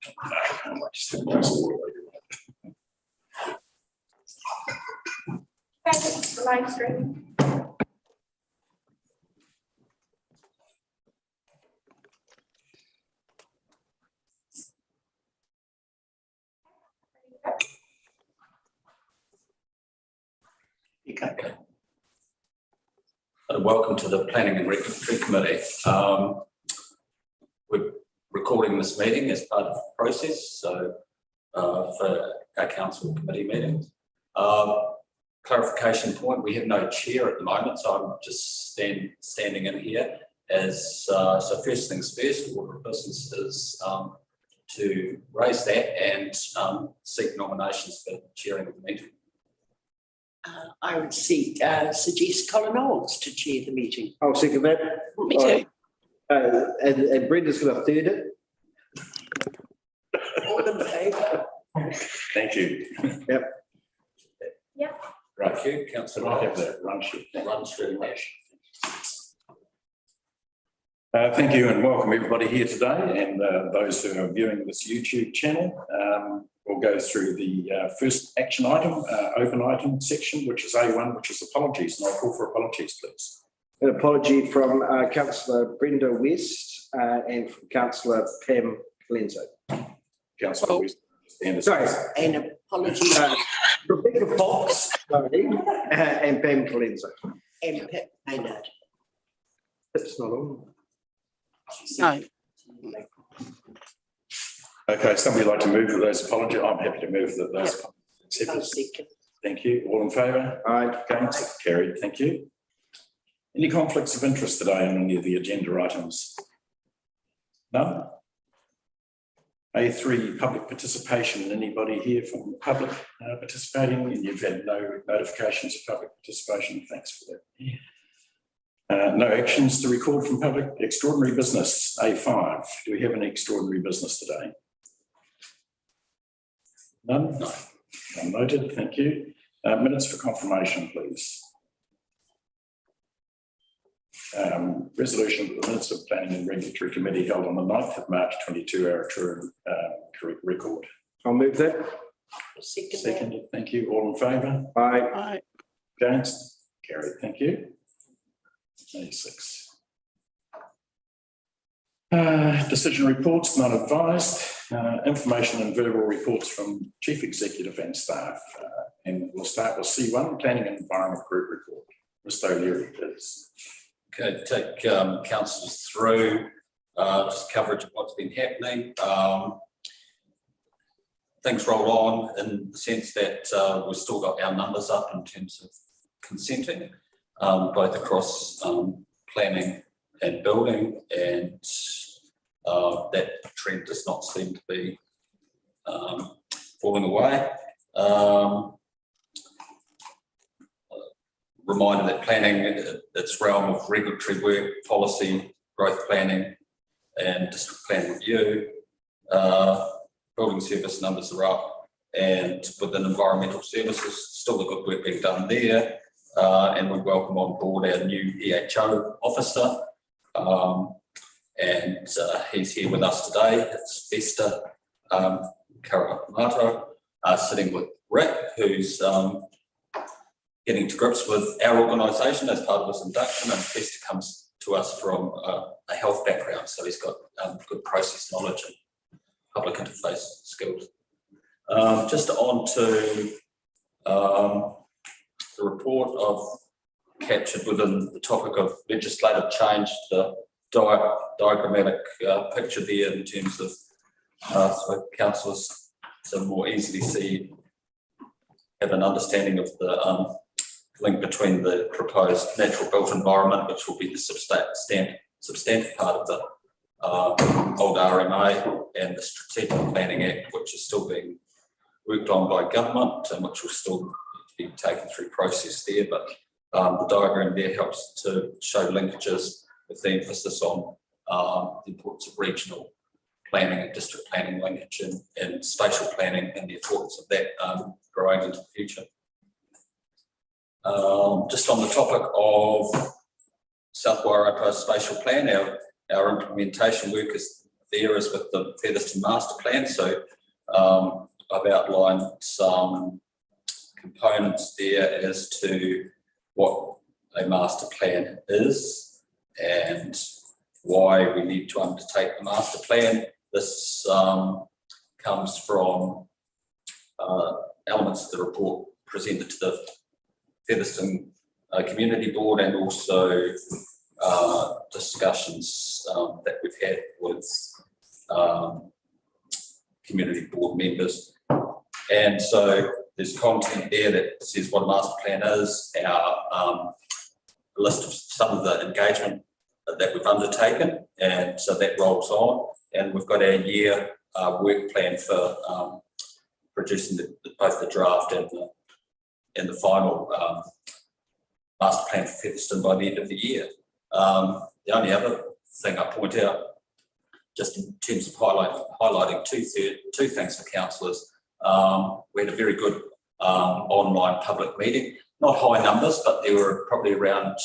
The live stream. Okay. Welcome to the Planning and Regulatory Committee. We're recording this meeting as part of the process, so for our council committee meetings. Clarification point: we have no chair at the moment, so I'm just standing in here as so. First things first, order of business is to raise that and seek nominations for chairing of the meeting. I would suggest Colin Knowles to chair the meeting. I'll second that. Me too. And Brenda's going to third it. All in favour? Thank you. Yep. Yep. Right, thank you, Councillor. I have that run sheet. Thank you and welcome everybody here today, and those who are viewing this YouTube channel. We'll go through the first action item, open item section, which is A1, which is apologies, and I'll call for apologies, please. An apology from Councillor Brenda West and from Councillor Pam Colenso. Councillor West. Sorry. An apology. Rebecca Fox and Pam Colenso. And Pip Maynard. It's not on. No. Okay, somebody like to move for those apologies? I'm happy to move that those. I'll second. Thank you. All in favour? Aye. Against? Carried. Thank you. Any conflicts of interest today on any of the agenda items? None? A3, public participation. Anybody here from the public participating? And you've had no notifications of public participation. Thanks for that. No actions to record from public. Extraordinary business, A5. Do we have any extraordinary business today? None? No. None noted, thank you. Minutes for confirmation, please. Resolution of the minutes of Planning and Regulatory Committee held on the 9th of March 22, our true correct record. I'll move that. Second. Seconded, thank you. All in favour? Aye. Aye. Against? Carried, thank you. A6. Decision reports, none advised. Information and verbal reports from Chief Executive and staff. And we'll start with C1, Planning and Environment Group Report. Mr. O'Leary, please. Okay, take councillors through just coverage of what's been happening. Things roll on in the sense that we've still got our numbers up in terms of consenting, both across planning and building, and that trend does not seem to be falling away. Reminder that planning, its realm of regulatory work, policy, growth planning, and district plan review. Building service numbers are up, and within environmental services, still the good work being done there. And we welcome on board our new EHO officer, and he's here with us today. It's Vesta Karamato, sitting with Rick, who's getting to grips with our organisation as part of his induction, and Vesta comes to us from a health background, so he's got good process knowledge and public interface skills. Just on to the report I've captured within the topic of legislative change, the diagrammatic picture there in terms of so councillors to more easily see, have an understanding of the link between the proposed natural built environment, which will be the substantive part of the old RMA, and the Strategic Planning Act, which is still being worked on by government and which will still be taken through process there. But the diagram there helps to show linkages with the emphasis on the importance of regional planning and district planning linkage, and spatial planning, and the importance of that growing into the future. Just on the topic of South Wairarapa spatial plan, our implementation work is there is with the Featherston master plan. So I've outlined some components there as to what a master plan is and why we need to undertake the master plan. This comes from elements of the report presented to the Featherston Community Board, and also discussions that we've had with community board members. And so there's content there that says what a master plan is, our list of some of the engagement that we've undertaken, and so that rolls on. And we've got our year work plan for producing both the draft and the final master plan for Featherston by the end of the year. The only other thing I point out, just in terms of highlighting two things for councillors, we had a very good online public meeting. Not high numbers, but there were probably around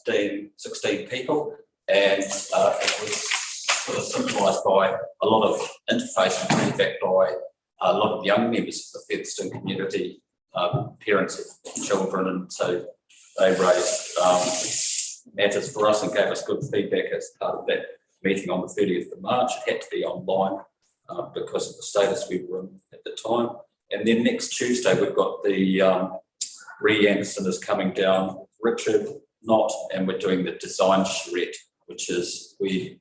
15, 16 people, and it was sort of symbolised by a lot of interface and feedback by a lot of young members of the Featherston community, parents of children, and so they raised matters for us and gave us good feedback as part of that meeting on the 30th of March. It had to be online because of the status we were in at the time. And then next Tuesday, we've got the Ree Anderson is coming down, Richard Knott, and we're doing the design charrette, which is we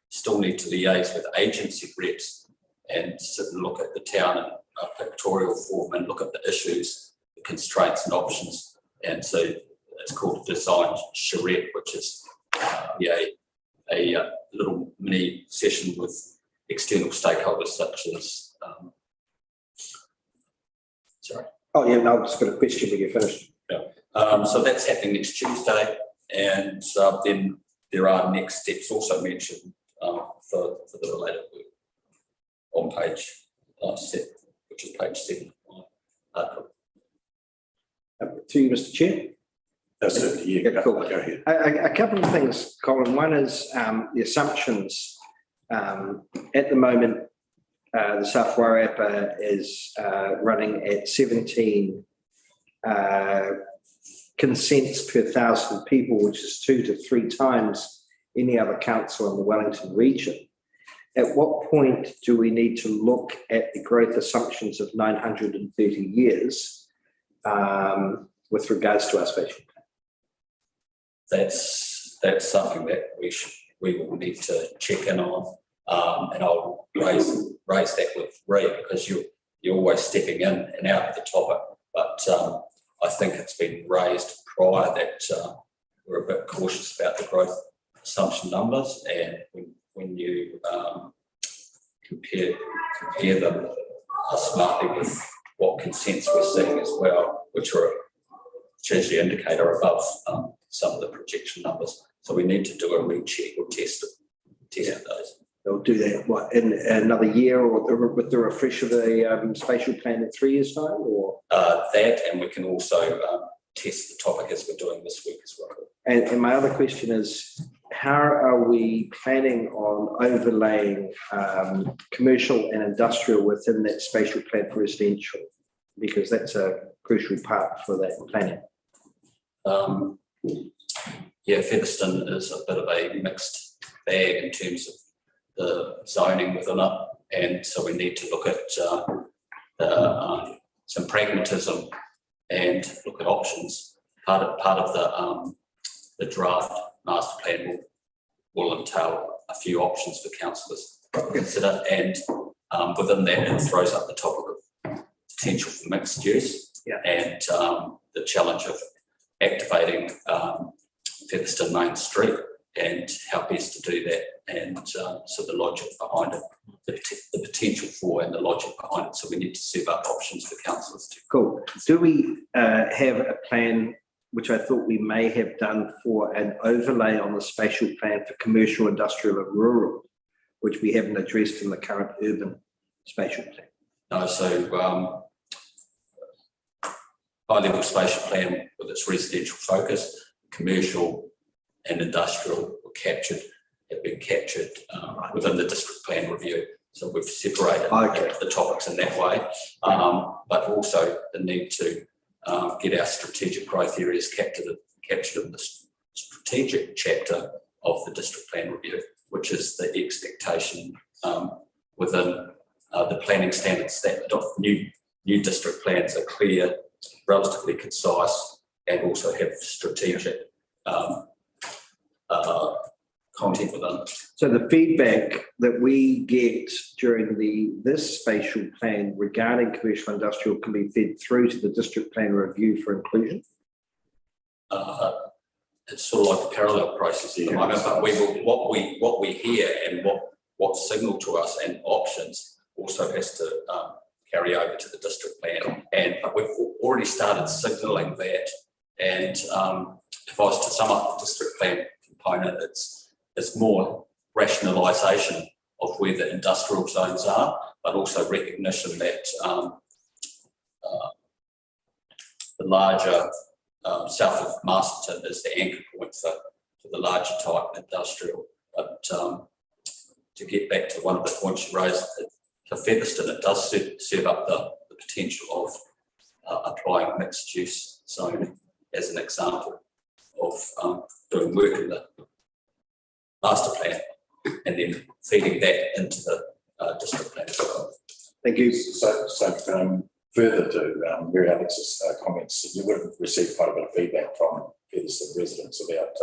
still need to liaise with agency reps and sit and look at the town in a pictorial form and look at the issues, the constraints and options. And so it's called a design charrette, which is a little mini session with external stakeholders such as, sorry. Oh, yeah, no, I've just got a question when you're finished. Yeah. So that's happening next Tuesday, and then there are next steps also mentioned for the related work on page 7, which is page 7. To you, Mr. Chair. That's it. Yeah, Cool. go ahead. A couple of things, Colin. One is the assumptions. At the moment, the South Wairarapa is running at 17 consents per 1,000 people, which is 2 to 3 times any other council in the Wellington region. At what point do we need to look at the growth assumptions of 930 years with regards to our spatial plan? That's something that we will need to check in on, and I'll raise that with Ray, because you're always stepping in and out of the topic. But I think it's been raised prior that we're a bit cautious about the growth assumption numbers, and when you compare them smartly with what consents we're seeing as well, which usually indicate are above some of the projection numbers. So we need to do a recheck or test those. They'll do that, what, in another year, or with the refresh of the spatial plan in 3 years' time, or? That, and we can also test the topic as we're doing this week as well. And my other question is, how are we planning on overlaying commercial and industrial within that spatial plan for residential? Because that's a crucial part for that planning. Yeah, Featherston is a bit of a mixed bag in terms of the zoning within it, and so we need to look at some pragmatism and look at options. Part of the draft master plan will entail a few options for councillors to consider, and within that it throws up the topic of potential for mixed use, and the challenge of activating Featherston Main Street and how best to do that, and so the logic behind it, the potential for and the logic behind it. So we need to serve up options for councillors too. Cool. Do we have a plan, which I thought we may have done, for an overlay on the spatial plan for commercial, industrial and rural, which we haven't addressed in the current urban spatial plan? No, so high-level spatial plan with its residential focus, commercial and industrial were captured have been captured within the district plan review. So we've separated Okay. the topics in that way, but also the need to get our strategic growth areas captured in the strategic chapter of the district plan review, which is the expectation within the planning standards that new district plans are clear, relatively concise, and also have strategic content within. So the feedback that we get during this spatial plan regarding commercial industrial can be fed through to the district plan review for inclusion? It's sort of like a parallel process at the moment, but what we hear and what's signalled to us and options also has to carry over to the district plan. And we've already started signalling that. And if I was to sum up the district plan component, it's more rationalisation of where the industrial zones are, but also recognition that the larger south of Masterton is the anchor point for the larger type industrial. But to get back to one of the points you raised, for Featherston, it does serve up the potential of applying mixed use zoning as an example of doing work in the master plan and then feeding that into the district plan as well. Thank you. So further to Mary Alex's comments, you would have received quite a bit of feedback from Featherston residents about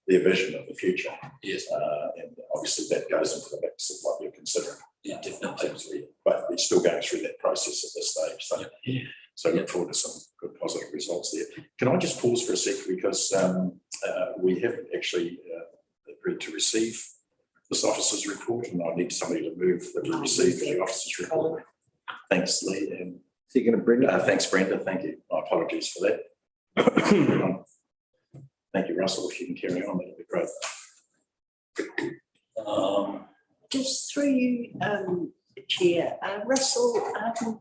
their vision of the future. Yes. And obviously that goes into the mix of what you're considering. Yeah, definitely. But we're still going through that process at this stage. So, so Yeah. look forward to some good positive results there. Can I just pause for a sec, because we have actually agreed to receive this officer's report, and I need somebody to move that we receive the officer's report. Thanks, Lee. And So you're going to bring it? thanks, Brenda. Thank you. My apologies for that. Thank you, Russell. If you can carry on, that'd be great. Just through you, Chair, Russell,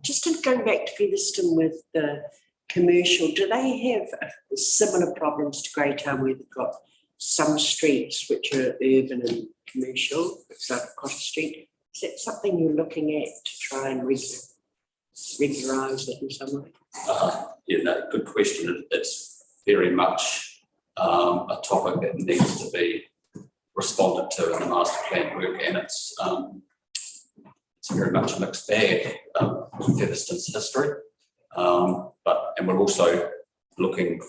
just going back to Featherston with the commercial, do they have similar problems to Greytown where they've got some streets which are urban and commercial, so across the street? Is that something you're looking at to try and regularise it in some way? Yeah, no, good question. It's very much a topic that needs to be responded to in the master plan work, and it's very much a mixed bag in Featherston's history. And we're also looking,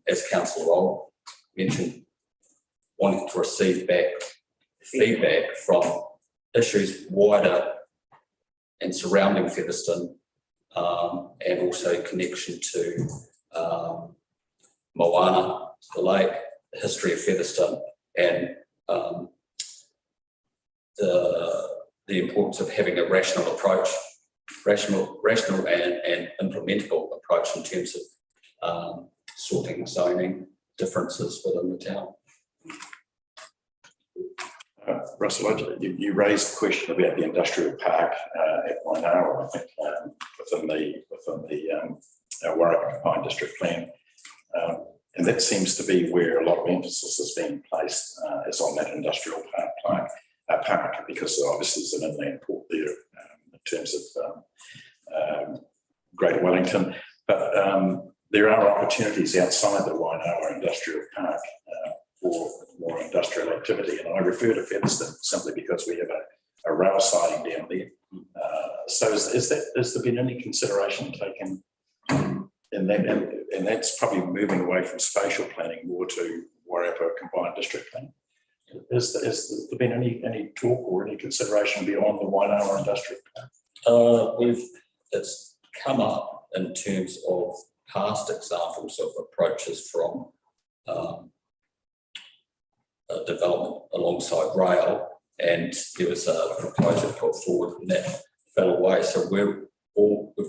as Councillor Roll mentioned, wanting to receive back feedback from issues wider and surrounding Featherston, and also connection to Moana, the lake, the history of Featherston, and the importance of having a rational approach, rational and implementable approach in terms of sorting zoning differences within the town. Russell, you raised the question about the industrial park at Wainara, I think, within the Warwick Combined District Plan. And that seems to be where a lot of emphasis is being placed, is on that industrial park, because obviously there's an inland port there in terms of Greater Wellington. But there are opportunities outside the Wainara Industrial Park for more industrial activity. And I refer to Featherston simply because we have a rail siding down there. So has there been any consideration taken in that? And that's probably moving away from spatial planning more to Warriapa Combined District Planning. Has there been any talk or any consideration beyond the Wainara Industrial Park? It's come up in terms of past examples of approaches from development alongside rail, and there was a proposal put forward and that fell away. So we've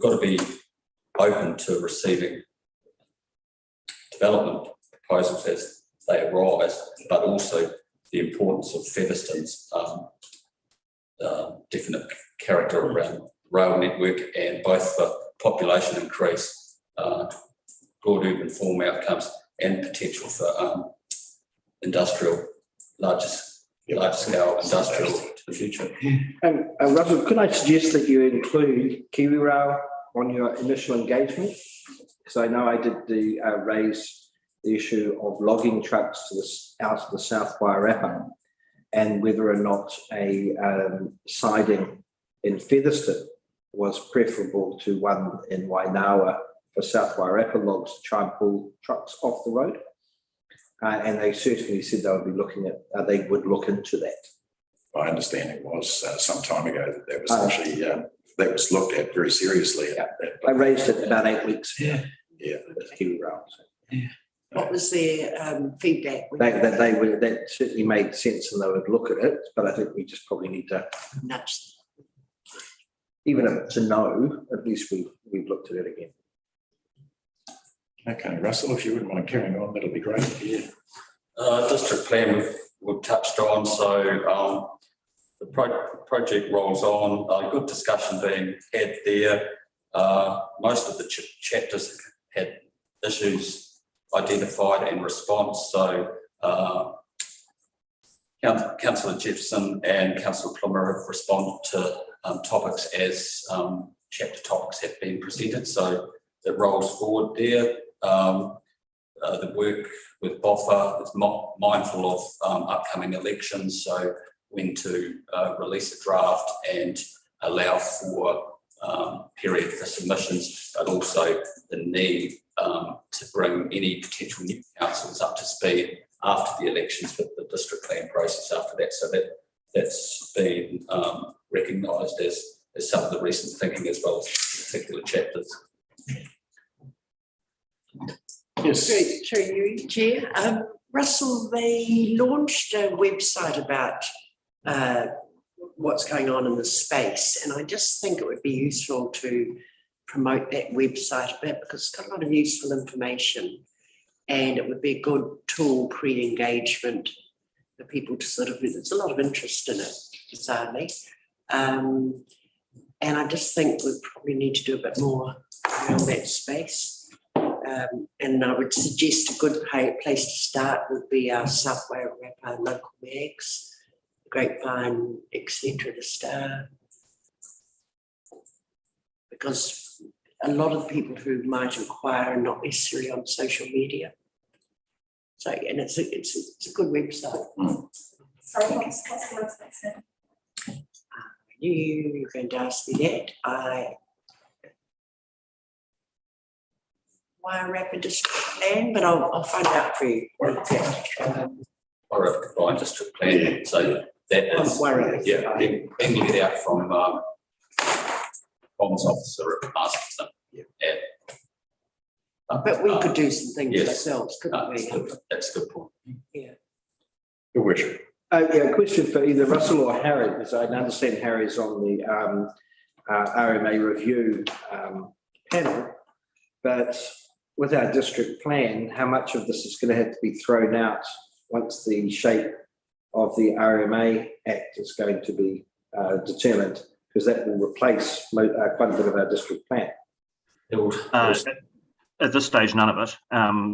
got to be open to receiving development proposals as they arise, but also the importance of Featherston's definite character around rail network, and both the population increase, good urban form outcomes, and potential for industrial, large large-scale industrial to the future. Russell, could I suggest that you include Kiwi Rail on your initial engagement? Because I know I did raise the issue of logging trucks out to the South Wairarapa, and whether or not a siding in Featherston was preferable to one in Wainawa for South Wairarapa logs to try and pull trucks off the road. And they certainly said they would be they would look into that. My understanding was some time ago that was actually that was looked at very seriously. I raised it about 8 weeks ago. Yeah. With Kiwi Rail. So. What was their feedback? That certainly made sense, and they would look at it. But I think we just probably need to Nudge. even if it's a no, at least we've looked at it again. Okay, Russell, if you wouldn't mind carrying on, that'll be great. Yeah. District plan we've touched on, so the project rolls on. Good discussion being had there. Most of the chapters had issues identified and response. So Councillor Jefferson and Councillor Plummer have responded to topics as chapter topics have been presented. So it rolls forward there. The work with BOFA is mindful of upcoming elections, so when to release a draft and allow for period for submissions, but also the need to bring any potential new councils up to speed after the elections with the district plan process after that. So that's been recognised as some of the recent thinking as well as particular chapters. Yes. Through you, Chair. Russell, they launched a website about what's going on in the space, and I just think it would be useful to promote that website a bit because it's got a lot of useful information, and it would be a good tool pre-engagement for people to sort of, there's a lot of interest in it, bizarrely. And I just think we probably need to do a bit more around that space. And I would suggest a good place to start would be our South Wairarapa local mags, Grapevine, etc. The Star, because a lot of people who might inquire are not necessarily on social media. So, and it's a good website. Sorry, what's the website said? You're going to ask me that. Wairarapa district plan, but I'll find out for you. Or a combined district plan, so that is, yeah, being let out from Comms Officer at Masterton. Yeah. But we could do some things yes. ourselves, couldn't we? That's a good point. Yeah. Your wish. Yeah, question for either Russell or Harry, because I understand Harry's on the RMA review panel, but with our district plan, how much of this is going to have to be thrown out once the shape of the RMA Act is going to be determined, because that will replace quite a bit of our district plan. At this stage, none of it.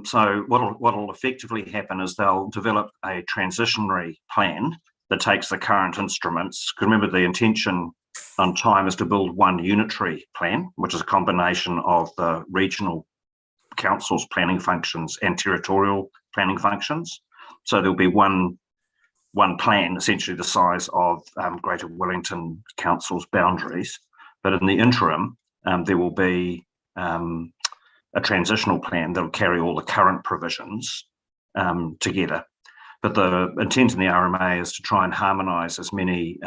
So what will effectively happen is they'll develop a transitionary plan that takes the current instruments. Because remember, the intention on time is to build one unitary plan, which is a combination of the regional council's planning functions and territorial planning functions. So there'll be one plan, essentially the size of Greater Wellington Council's boundaries. But in the interim, there will be a transitional plan that'll carry all the current provisions together. But the intent in the RMA is to try and harmonise as many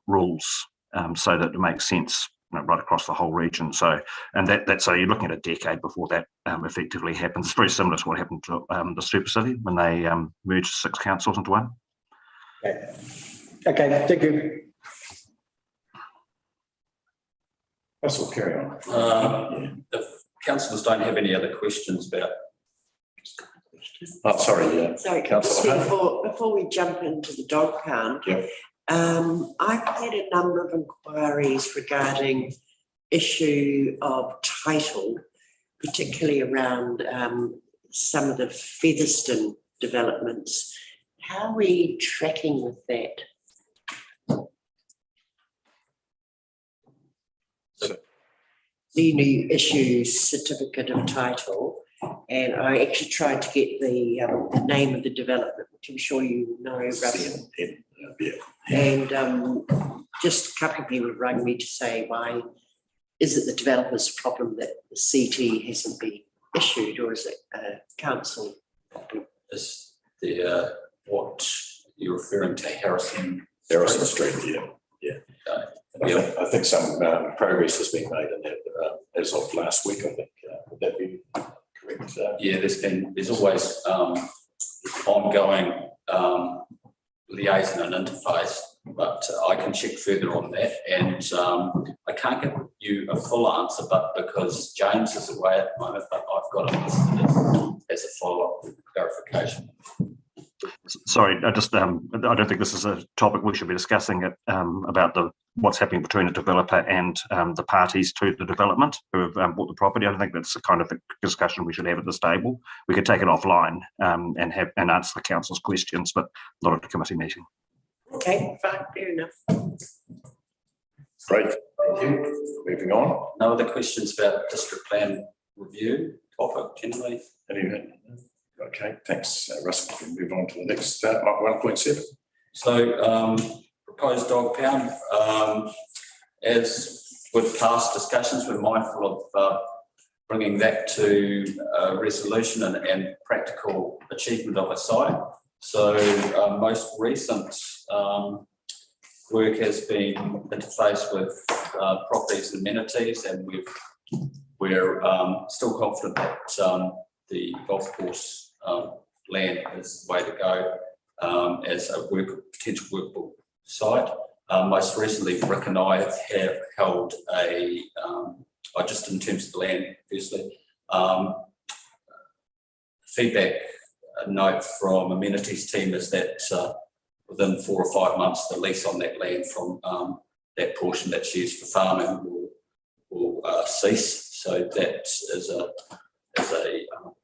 rules so that it makes sense, right across the whole region. So, and that's so you're looking at a decade before that effectively happens. It's very similar to what happened to the Super City when they merged 6 councils into one. Okay, thank you. Russell, carry on. If councillors don't have any other questions about. Oh, sorry, yeah. Sorry, Councillor before we jump into the dog pound, Yeah. I've had a number of inquiries regarding issue of title, particularly around some of the Featherston developments How are we tracking with that? The new issue certificate of title, and I actually tried to get the name of the development, which I'm sure you know, Russell. And just a couple of people have rung me to say, why is it the developer's problem that the CT hasn't been issued, or is it a council problem? Is the what you're referring to Harrison Street, yeah. Yeah. I think some progress has been made in that as of last week, I think. Would that be correct? Yeah, there's always ongoing liaison and interface, but I can check further on that, and I can't give you a full answer, but because James is away at the moment, but I've got it listed as a follow-up clarification. Sorry, I don't think this is a topic we should be discussing about what's happening between the developer and the parties to the development who have bought the property. I don't think that's the kind of discussion we should have at this table. We could take it offline and answer the council's questions, but not at a committee meeting. Okay, fine, fair enough. Great, thank you. Moving on. No other questions about district plan review topic generally? Okay, thanks, Russell. We can move on to the next 1.7. So proposed dog pound, as with past discussions, we're mindful of bringing that to a resolution and practical achievement of a site. So most recent work has been interfaced with properties and amenities, and we're still confident that the golf course land is the way to go as a potential workable site. Most recently, Rick and I have held just in terms of the land, firstly, feedback note from amenities team is that within 4 or 5 months, the lease on that land from that portion that's used for farming will cease. So that is a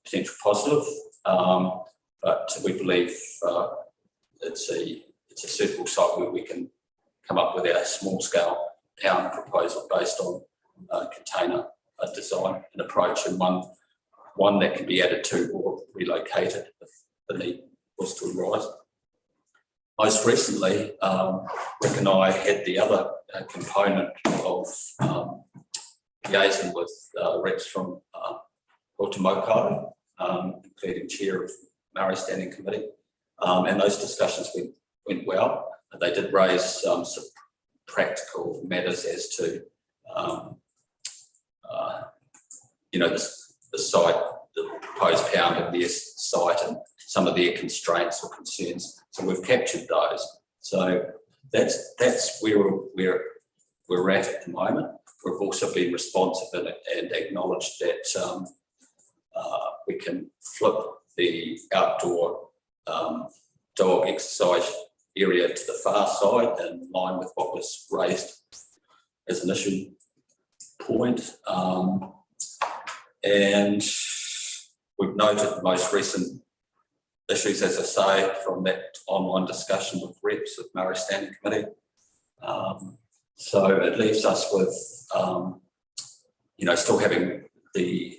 potential positive, but we believe it's a suitable site where we can come up with our small-scale pound proposal based on container design and approach, and one that can be added to or relocated if the need was to arise. Most recently, Rick and I had the other component of liaison with reps from Otomoko, including chair of Maori Standing Committee, and those discussions went well. They did raise some practical matters as to the site, the proposed pound of their site, and some of their constraints or concerns. So we've captured those. So that's where we're at the moment. We've also been responsive and acknowledged that we can flip the outdoor dog exercise area to the far side in line with what was raised as an issue point. And we've noted the most recent issues, as I say, from that online discussion with reps of Maori Standing Committee. So it leaves us with, still having the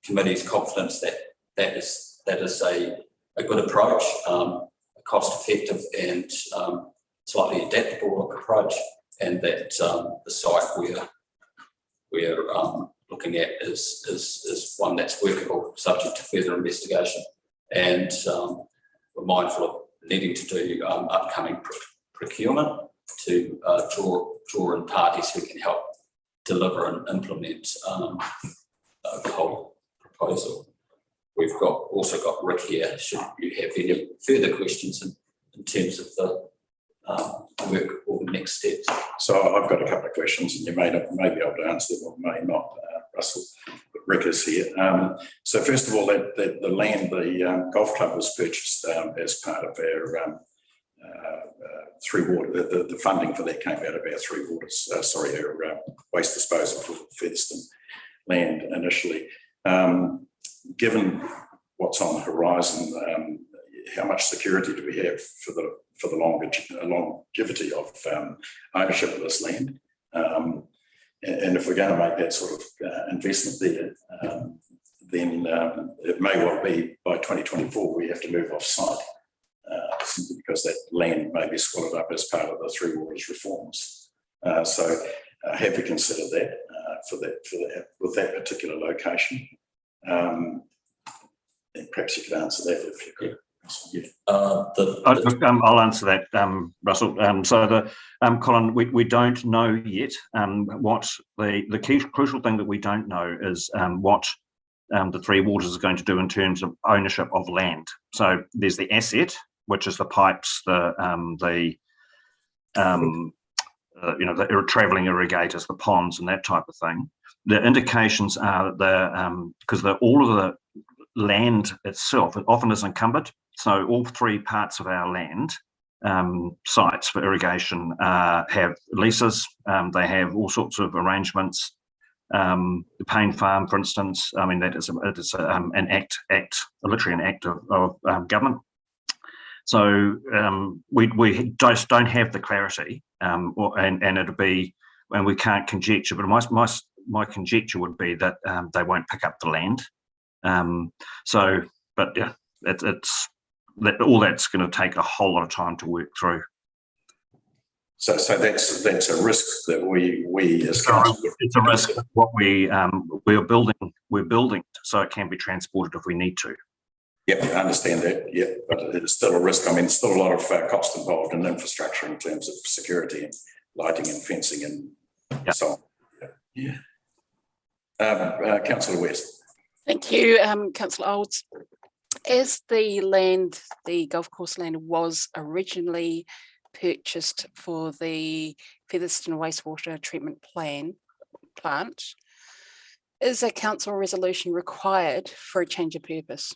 committee's confidence that that is a good approach, a cost-effective and slightly adaptable approach, and that the site we're looking at is one that's workable, subject to further investigation. And we're mindful of needing to do upcoming procurement to draw in parties who can help deliver and implement the whole proposal. We've also got Rick here, should you have any further questions in terms of the work or the next steps. So I've got a couple of questions, and you may be able to answer them or may not, Russell, but Rick is here. So first of all, the land the golf club was purchased as part of our Three Water, the funding for that came out of our Three Waters, our waste disposal to Featherston land initially. Given what's on the horizon, how much security do we have for the longevity of ownership of this land? And if we're going to make that sort of investment there, then it may well be by 2024 we have to move off site, simply because that land may be swallowed up as part of the Three Waters reforms. So have to consider that for that with that particular location. And perhaps you could answer that if you could. Yeah. I'll answer that, Russell. So Colin, we don't know yet what the key crucial thing that we don't know is what the Three Waters is going to do in terms of ownership of land. So there's the asset, which is the pipes, the travelling irrigators, the ponds, and that type of thing. The indications are that because all of the land itself often is encumbered. So all three parts of our land sites for irrigation have leases. They have all sorts of arrangements. The Payne Farm, for instance, I mean, that is an act, literally an act of government. So we just don't have the clarity, and it'll be, and we can't conjecture. But my conjecture would be that they won't pick up the land. But yeah, it's that all that's going to take a whole lot of time to work through. So that's a risk that we as council. It's a risk. What we're building so it can be transported if we need to. Yep, I understand that. Yeah, but it's still a risk. I mean, there's still a lot of cost involved in infrastructure in terms of security and lighting and fencing and so on. Yeah. Councillor West. Thank you, Councillor Olds. As the golf course land was originally purchased for the Featherston wastewater treatment plant, is a council resolution required for a change of purpose?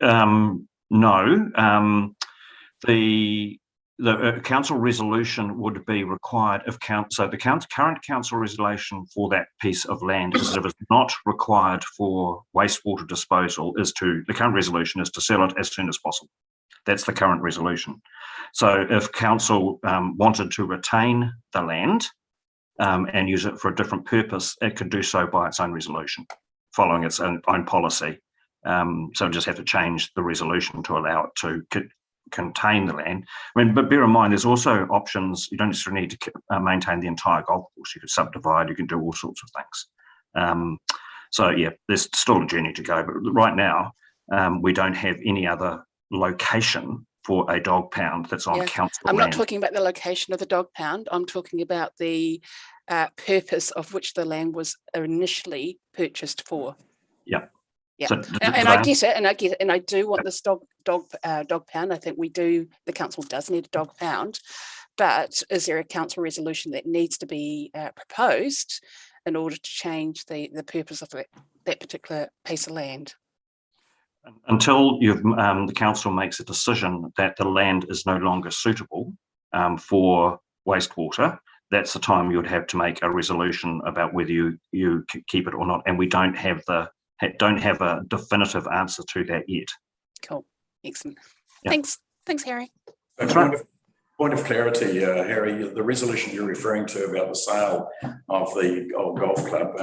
No. The council resolution would be required if the current council resolution for that piece of land is that if it's not required for wastewater disposal, the current resolution is to sell it as soon as possible. That's the current resolution. So if council wanted to retain the land and use it for a different purpose, it could do so by its own resolution, following its own policy. So just have to change the resolution to allow it to contain the land. I mean, but bear in mind, there's also options. You don't necessarily need to maintain the entire golf course. You could subdivide. You can do all sorts of things. So yeah, there's still a journey to go. But right now, we don't have any other location for a dog pound that's on council land. I'm not talking about the location of the dog pound. I'm talking about the purpose of which the land was initially purchased for. Yeah. Yeah, So, and I get it, and I do want this dog pound. I think the council does need a dog pound, but is there a council resolution that needs to be proposed in order to change the purpose of that particular piece of land? Until the council makes a decision that the land is no longer suitable for wastewater, that's the time you would have to make a resolution about whether you keep it or not. And we don't have a definitive answer to that yet. Cool, excellent. Yeah. Thanks, Harry. Point of clarity, Harry, the resolution you're referring to about the sale of the old golf club,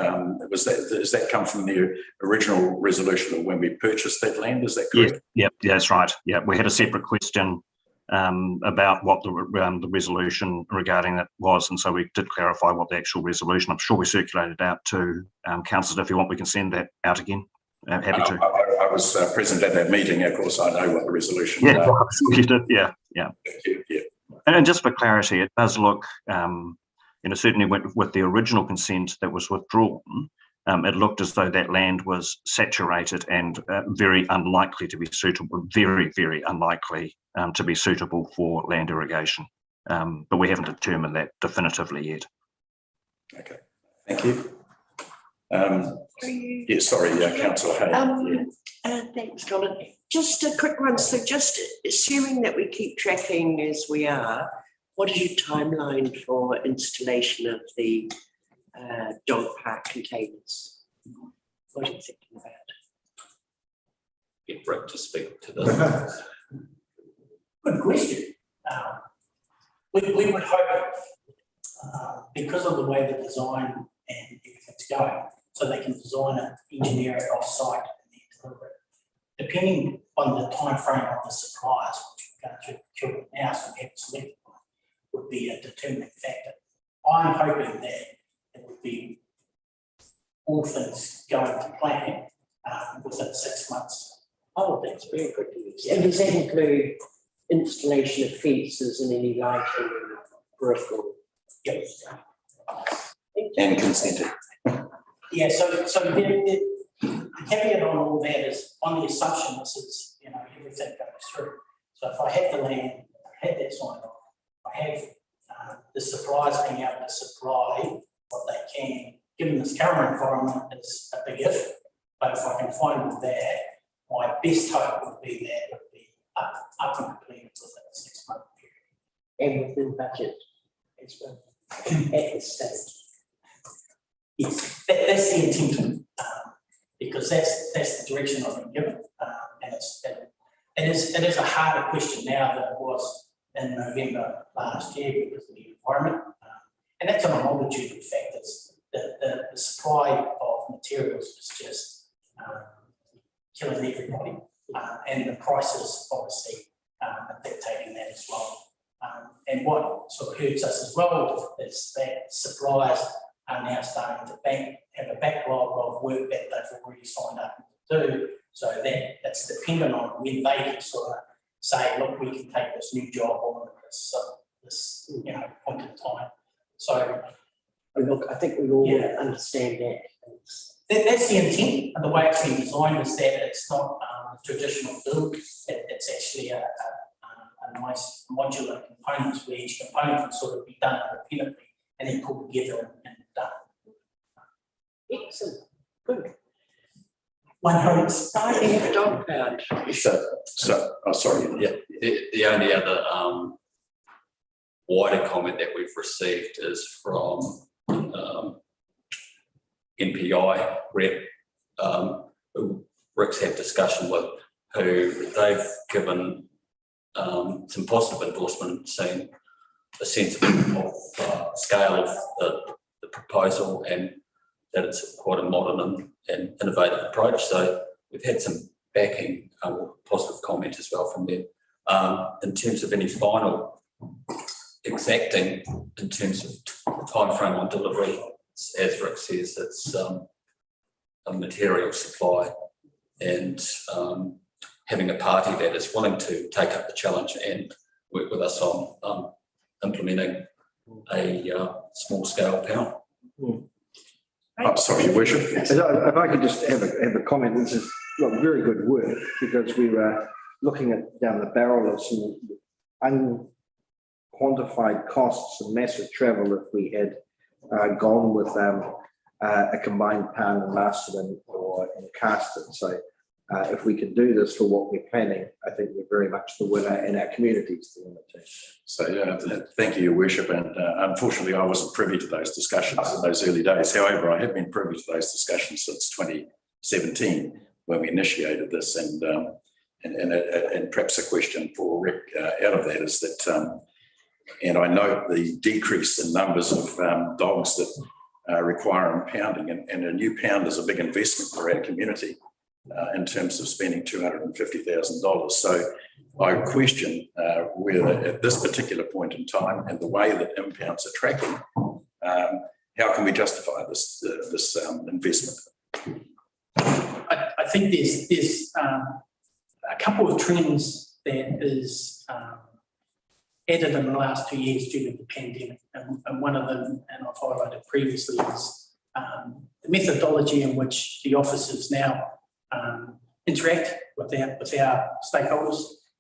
does that come from the original resolution of when we purchased that land? Is that correct? Yeah, that's right. Yeah, we had a separate question about what the resolution regarding that was, and so we did clarify what the actual resolution. I'm sure we circulated out to councillors. If you want, we can send that out again. Happy to. I was present at that meeting. Of course, I know what the resolution. Yeah, you did. Yeah. Yeah. And just for clarity, it does look, certainly with the original consent that was withdrawn, it looked as though that land was saturated and very unlikely to be suitable, very, very unlikely to be suitable for land irrigation. But we haven't determined that definitively yet. Okay, thank you. Councillor Hay. Thanks, Colin. Just a quick one. So just assuming that we keep tracking as we are, what is your timeline for installation of the dog park containers? What are you thinking about? get Rick to speak to this. Good question. We would hope, because of the way the design and everything's going, so they can design it, engineer it off-site and then deliver it. Depending on the time frame of the suppliers, which we're going through procurement now, so we haven't selected one, would be a determining factor. I'm hoping that it would be all things going to plan within 6 months. Oh, that's very good news. And does that include installation of fences and any lighting and peripheral? Yes. And consented. Yeah, so the caveat on all that is on the assumption this is, everything goes through. So if I had the land, I had that signed off, I have the suppliers being able to supply what they can, given this current environment is a big if, but if I can find with that, my best hope would be that it would be up and completed within a 6 month period. And within budget as well, at this stage. Yes, that's the intention, because that's the direction I've been given, and it is a harder question now than it was in November last year because of the environment, and that's on a multitude of factors. The supply of materials is just killing everybody, and the prices obviously are dictating that as well. And what sort of hurts us as well is that suppliers are now starting to have a backlog of work that they've already signed up to do. So that's dependent on when they can sort of say, look, we can take this new job on at this point in time. So Look, I think we all Yeah. understand that. that's the intent, and the way it's been designed is that it's not a traditional build. It's actually a nice modular components where each component can sort of be done independently and then pulled together and done. Excellent, good. One hopes. I have a dog pound. Sorry. Yeah, the only other wider comment that we've received is from NPI rep, who Rick's had discussion with, who they've given some positive endorsement, saying a sense of scale of the proposal and that it's quite a modern and innovative approach. So we've had some backing, positive comment as well from them. In terms of any final exacting, in terms of time frame on delivery, as Rick says, it's a material supply and having a party that is willing to take up the challenge and work with us on implementing a small scale pound. Oh, sorry, Your Worship. If I could just have a comment, this is very good work, because we were looking at down the barrel of some unquantified costs and massive travel if we had gone with a combined pound and Masterton or in Carston. So if we can do this for what we're planning, I think we're very much the winner and our community's the winner too. So thank you, Your Worship. And unfortunately, I wasn't privy to those discussions in those early days. However, I have been privy to those discussions since 2017 when we initiated this. And perhaps a question for Rick out of that is that, and I note the decrease in numbers of dogs that require impounding, and a new pound is a big investment for our community. In terms of spending $250,000. So I question whether at this particular point in time and the way that impounds are tracking, how can we justify this investment? I think there's a couple of trends that is added in the last 2 years due to the pandemic. And one of them, and I've highlighted previously, is the methodology in which the officers now interact with our stakeholders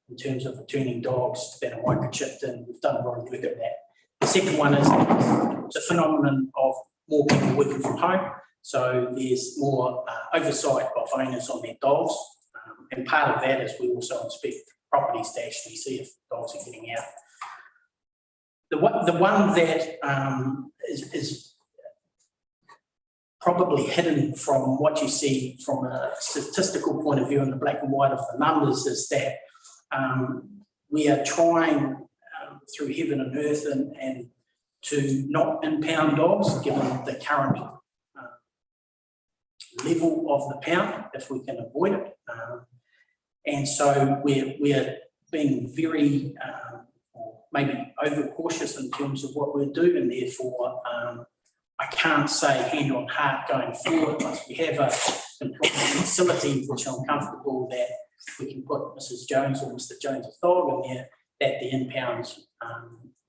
in terms of returning dogs that are microchipped, and we've done a lot of work at that. The second one is the phenomenon of more people working from home. So there's more oversight of owners on their dogs. And part of that is we also inspect properties to actually see if dogs are getting out. The one that is probably hidden from what you see from a statistical point of view in the black and white of the numbers is that we are trying through heaven and earth and to not impound dogs, given the current level of the pound, if we can avoid it. And so we're being very, or maybe over cautious in terms of what we do, and therefore I can't say hand on heart going forward, once we have a employment facility, which I'm comfortable that we can put Mrs. Jones or Mr. Jones' dog in there, that the impounds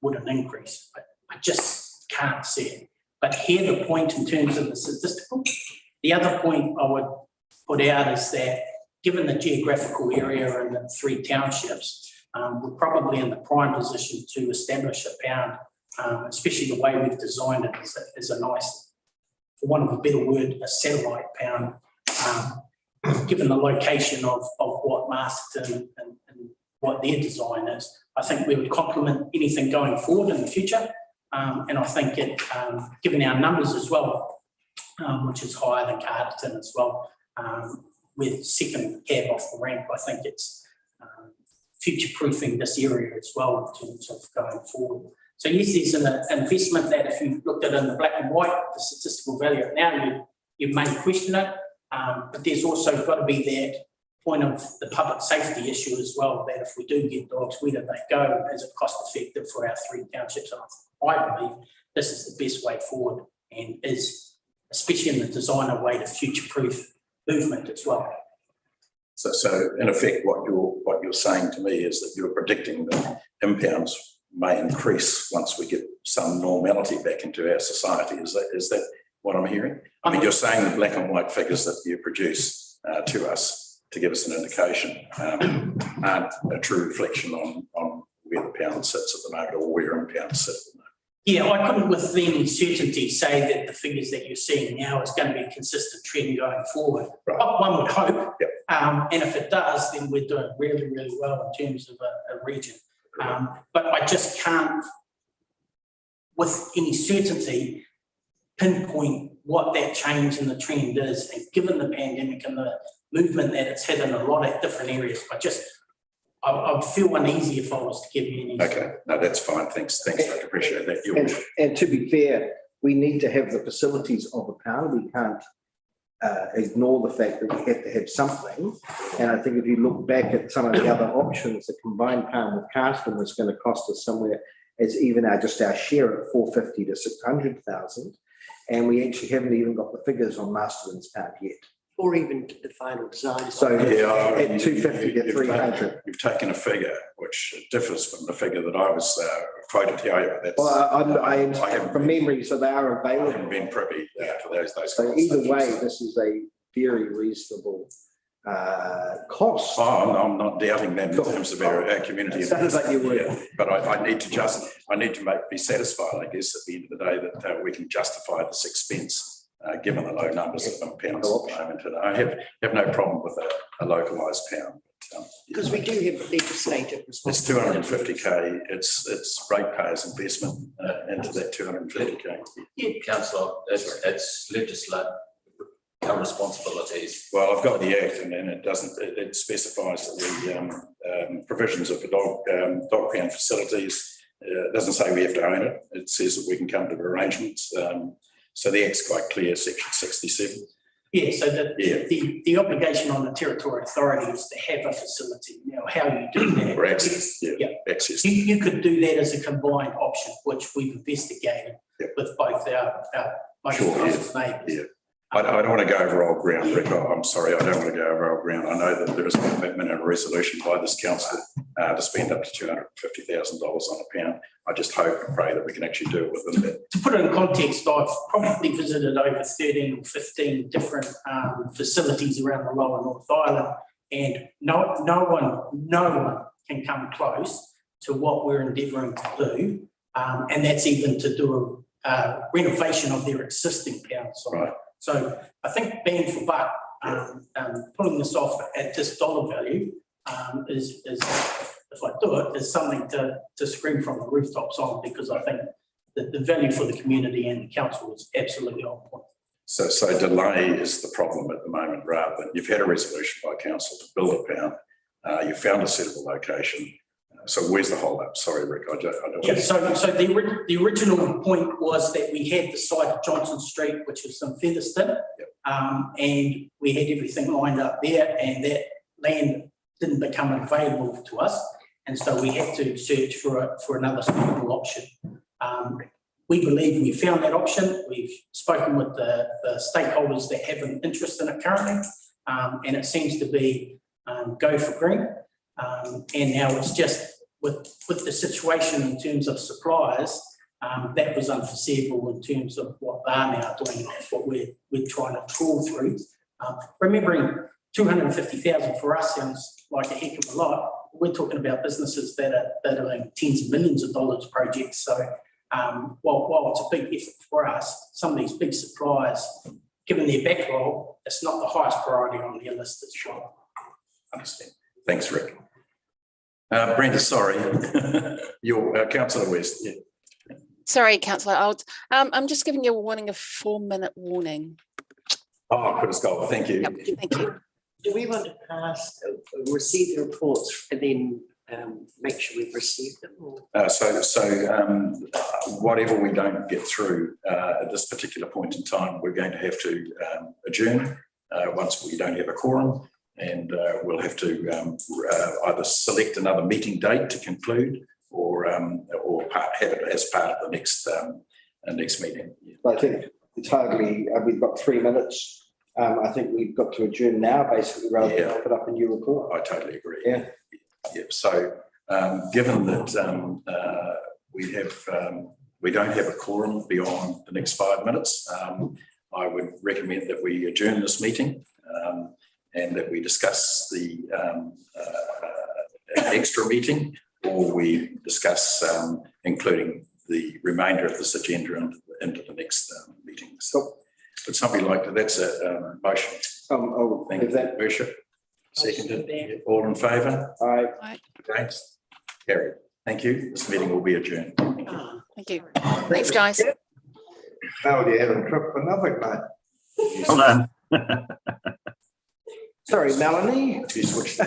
wouldn't increase. I just can't see it. But here the point in terms of the statistical, the other point I would put out is that given the geographical area and the 3 townships, we're probably in the prime position to establish a pound, especially the way we've designed it is a nice, for want of a better word, a satellite pound, given the location of what Masterton and what their design is. I think we would complement anything going forward in the future. And I think it, given our numbers as well, which is higher than Carterton as well, with second cab off the ramp, I think it's future-proofing this area as well in terms of going forward. So yes, there's an investment that if you looked at it in the black and white, the statistical value now, you may question it, but there's also got to be that point of the public safety issue as well, that if we do get dogs, where do they go? Is it cost effective for our 3 townships? And I believe this is the best way forward and is, especially in the designer way, to future-proof movement as well. So in effect, what you're saying to me is that you're predicting that impounds may increase once we get some normality back into our society. Is that what I'm hearing? I mean, you're saying the black and white figures that you produce to us to give us an indication aren't a true reflection on where the pound sits at the moment or where impounds sit at the moment. Yeah, I couldn't with any certainty say that the figures that you're seeing now is going to be a consistent trend going forward. Right. One would hope, yep. And if it does, then we're doing really, really well in terms of a region. But I just can't, with any certainty, pinpoint what that change in the trend is. And given the pandemic and the movement that it's had in a lot of different areas, I would feel uneasy if I was to give you any. Okay, no, that's fine. Thanks. I appreciate that. And to be fair, we need to have the facilities of a pound. We can't ignore the fact that we have to have something. And I think if you look back at some of the other options, the combined pound with Carston was going to cost us somewhere as even just our share at 450 to 600,000. And we actually haven't even got the figures on Masterton's pound yet. Or even the final design. So at 250 to 300. You've taken a figure which differs from the figure that I was quoted here. That's, well, I haven't from memory, so they are available. I haven't been privy to those. So either way, this is a very reasonable cost. Oh, I'm not doubting that in terms of our community. Sounds like you would. Yeah, but I need to be satisfied, I guess, at the end of the day that we can justify this expense. Given the low numbers of pounds at the moment, and I have no problem with a localised pound. Because we do have legislative responsibility. It's 250k. It's ratepayers' investment into that 250k. Yeah, Councillor, it's legislative responsibilities. Well, I've got the act, and it doesn't. It specifies that the provisions of the dog pound facilities. It doesn't say we have to own it. It says that we can come to arrangements. So the act's quite clear, section 67. Yeah, so the obligation on the territorial authority is to have a facility. Now, how you do that? Or access, access. You could do that as a combined option, which we've investigated with both our most closest neighbours. Yeah. I don't want to go over old ground, Rick. I'm sorry, I don't want to go over old ground. I know that there is a commitment and a resolution by this council to spend up to $250,000 on a pound. I just hope and pray that we can actually do it within that. To put it in context, I've probably visited over 13 or 15 different facilities around the lower North Island, and no one can come close to what we're endeavouring to do, and that's even to do a renovation of their existing pound site. Right. So I think bang for buck, pulling this off at this dollar value is if I do it, is something to scream from the rooftops on, because I think that the value for the community and the council is absolutely on point. So delay is the problem at the moment, rather than you've had a resolution by council to build a pound, you found a suitable location. So where's the hold up? Sorry, Rick, I don't. Yeah, so the original point was that we had the site of Johnson Street, which is in Featherston, and we had everything lined up there, and that land didn't become available to us, and so we had to search for another suitable option. We believe we found that option. We've spoken with the stakeholders that have an interest in it currently, and it seems to be go for green. And now it's just with the situation in terms of suppliers, that was unforeseeable in terms of what they're now doing. That's what we're trying to trawl through. Remembering 250,000 for us sounds like a heck of a lot. We're talking about businesses that are doing tens of millions of dollars projects. So while it's a big effort for us, some of these big suppliers, given their backlog, it's not the highest priority on their list as well. Understand. Thanks, Rick. Brenda, sorry, your Councillor West. Yeah. Sorry, Councillor Olds. I'm just giving you a warning of 4-minute warning. Oh, Chris Gold, thank you. Yep, thank you. Do we want to receive the reports and then make sure we've received them? Or? So whatever we don't get through at this particular point in time, we're going to have to adjourn once we don't have a quorum, and we'll have to either select another meeting date to conclude, or have it as part of the next meeting. I think totally, we've got 3 minutes. I think we've got to adjourn now, basically, rather than put up a new report. I totally agree. Yeah. Yep. So given that we don't have a quorum beyond the next 5 minutes, I would recommend that we adjourn this meeting and that we discuss the extra meeting, or we discuss including the remainder of this agenda into the next meeting. So would somebody like to, that's a motion. Thank you. That Bishop. Seconded. All in favour? Aye. Against? Carried. Thank you. This meeting will be adjourned. Thank you. Thanks, guys. Now you haven't tripped for nothing, mate. Well done. Sorry, Melanie. You switched.